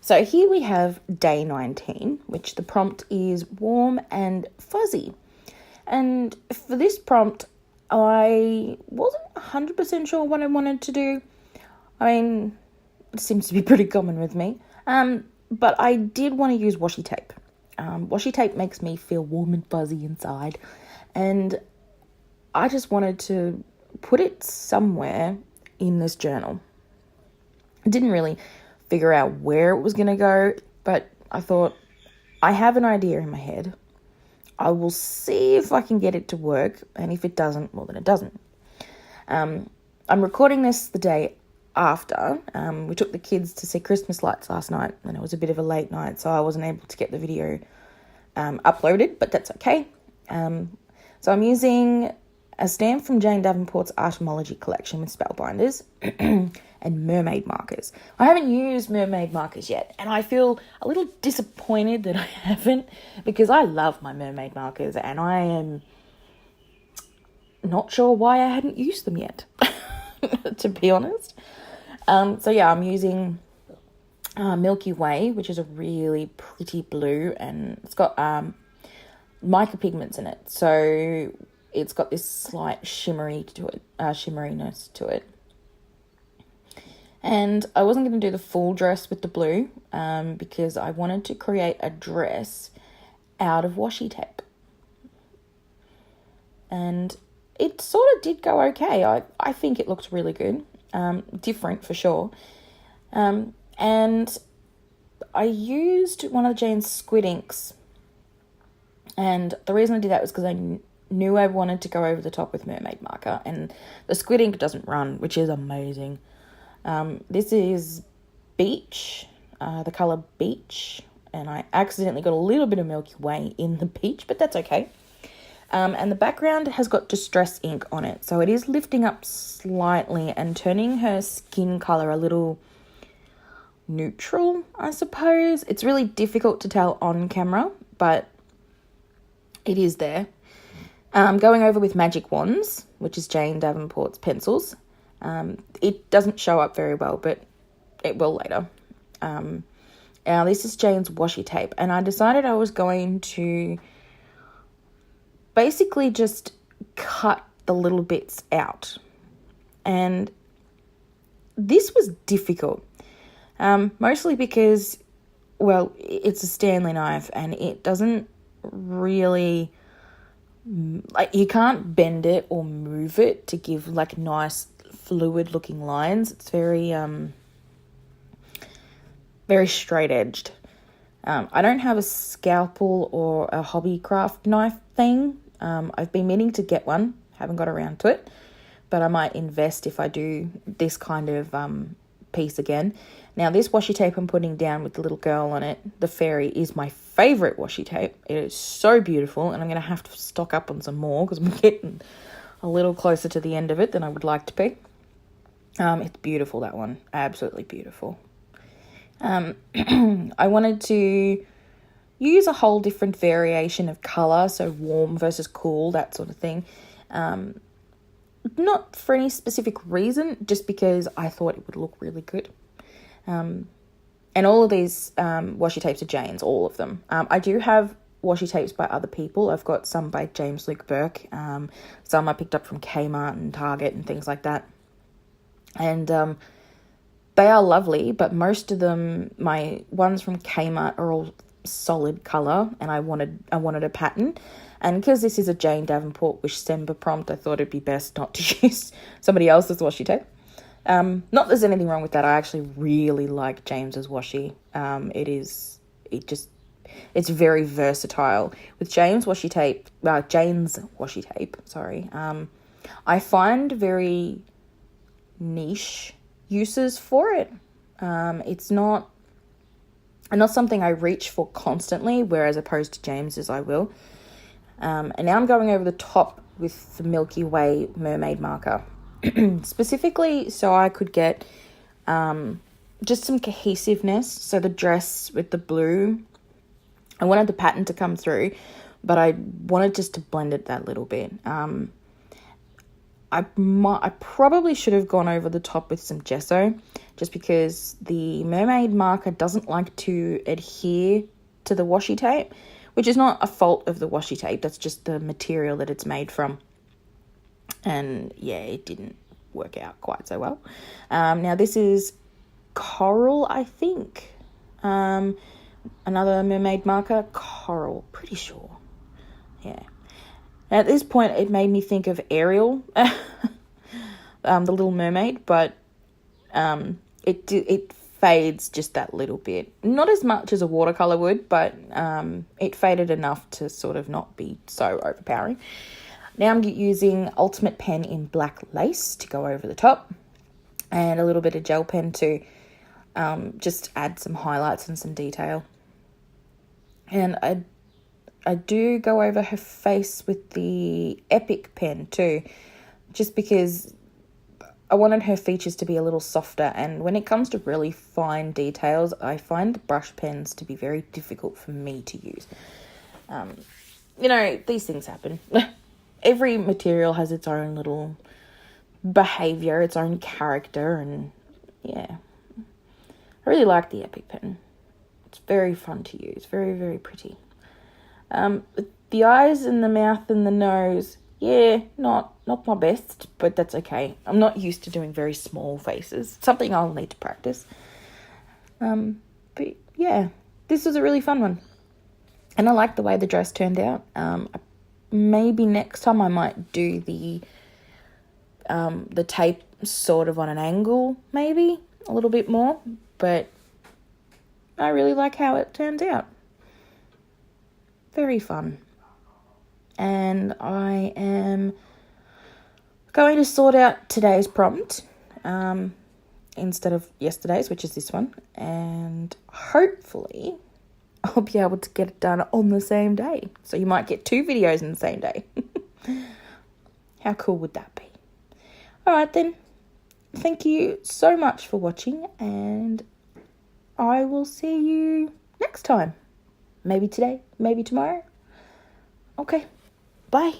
So here we have day 19, which the prompt is warm and fuzzy. And for this prompt, I wasn't 100% sure what I wanted to do. I mean, it seems to be pretty common with me. But I did want to use washi tape. Washi tape makes me feel warm and fuzzy inside. And I just wanted to put it somewhere in this journal. I didn't really figure out where it was going to go, but I thought, I have an idea in my head. I will see if I can get it to work, and if it doesn't, well, then it doesn't. I'm recording this the day after. We took the kids to see Christmas lights last night, and it was a bit of a late night, so I wasn't able to get the video uploaded, but that's okay. So I'm using a stamp from Jane Davenport's Artemology collection with spellbinders and mermaid markers. I haven't used mermaid markers yet, and I feel a little disappointed that I haven't, because I love my mermaid markers and I am not sure why I hadn't used them yet, to be honest. So yeah, I'm using Milky Way, which is a really pretty blue, and it's got micropigments in it, so it's got this slight shimmeriness to it. And I wasn't going to do the full dress with the blue because I wanted to create a dress out of washi tape. And it sort of did go okay. I think it looked really good. Different for sure. And I used one of Jane's squid inks. And the reason I did that was because I knew I wanted to go over the top with mermaid marker. And the squid ink doesn't run, which is amazing. This is Beach, the colour Beach, and I accidentally got a little bit of Milky Way in the peach, but that's okay. And the background has got Distress ink on it, so it is lifting up slightly and turning her skin colour a little neutral, I suppose. It's really difficult to tell on camera, but it is there. Going over with Magic Wands, which is Jane Davenport's pencils. It doesn't show up very well, but it will later. Now, this is Jane's washi tape, and I decided I was going to basically just cut the little bits out. And this was difficult, mostly because, well, it's a Stanley knife, and it doesn't really, like, you can't bend it or move it to give, like, nice fluid looking lines. It's very very straight edged. I don't have a scalpel or a hobby craft knife thing. I've been meaning to get one, haven't got around to it, but I might invest if I do this kind of piece again. Now, this washi tape I'm putting down with the little girl on it, the fairy, is my favourite washi tape. It is so beautiful, and I'm going to have to stock up on some more because I'm getting a little closer to the end of it than I would like to be. It's beautiful, that one. Absolutely beautiful. I wanted to use a whole different variation of colour, so warm versus cool, that sort of thing. Not for any specific reason, just because I thought it would look really good. And all of these washi tapes are Jane's, all of them. I do have washi tapes by other people. I've got some by James Luke Burke, some I picked up from Kmart and Target and things like that. And they are lovely, but most of them, my ones from Kmart, are all solid colour, and I wanted a pattern. And because this is a Jane Davenport Wish December prompt, I thought it'd be best not to use somebody else's washi tape. Not that there's anything wrong with that. I actually really like James's washi. It's very versatile. With Jane's washi tape, I find very niche uses for it. It's not something I reach for constantly, whereas opposed to James's I will. And now I'm going over the top with the Milky Way mermaid marker, specifically so I could get just some cohesiveness. So the dress with the blue, I wanted the pattern to come through, but I wanted just to blend it that little bit. I probably should have gone over the top with some gesso, just because the mermaid marker doesn't like to adhere to the washi tape, which is not a fault of the washi tape. That's just the material that it's made from. And yeah, it didn't work out quite so well. Now this is coral, I think. Another mermaid marker, coral, pretty sure. Yeah. At this point, it made me think of Ariel, the Little Mermaid, but it fades just that little bit. Not as much as a watercolour would, but it faded enough to sort of not be so overpowering. Now I'm using Ultimate Pen in Black Lace to go over the top, and a little bit of gel pen to just add some highlights and some detail. And I do go over her face with the Epic pen too, just because I wanted her features to be a little softer, and when it comes to really fine details, I find the brush pens to be very difficult for me to use. These things happen. Every material has its own little behaviour, its own character, and yeah. I really like the Epic pen. It's very fun to use, very, very pretty. The eyes and the mouth and the nose, yeah, not my best, but that's okay. I'm not used to doing very small faces. Something I'll need to practice. But yeah, this was a really fun one. And I like the way the dress turned out. Maybe next time I might do the tape sort of on an angle, maybe a little bit more, but I really like how it turns out. Very fun. And I am going to sort out today's prompt instead of yesterday's, which is this one, and hopefully I'll be able to get it done on the same day. So you might get 2 videos in the same day. How cool would that be? All right then. Thank you so much for watching, and I will see you next time. Maybe today, maybe tomorrow. Okay, bye.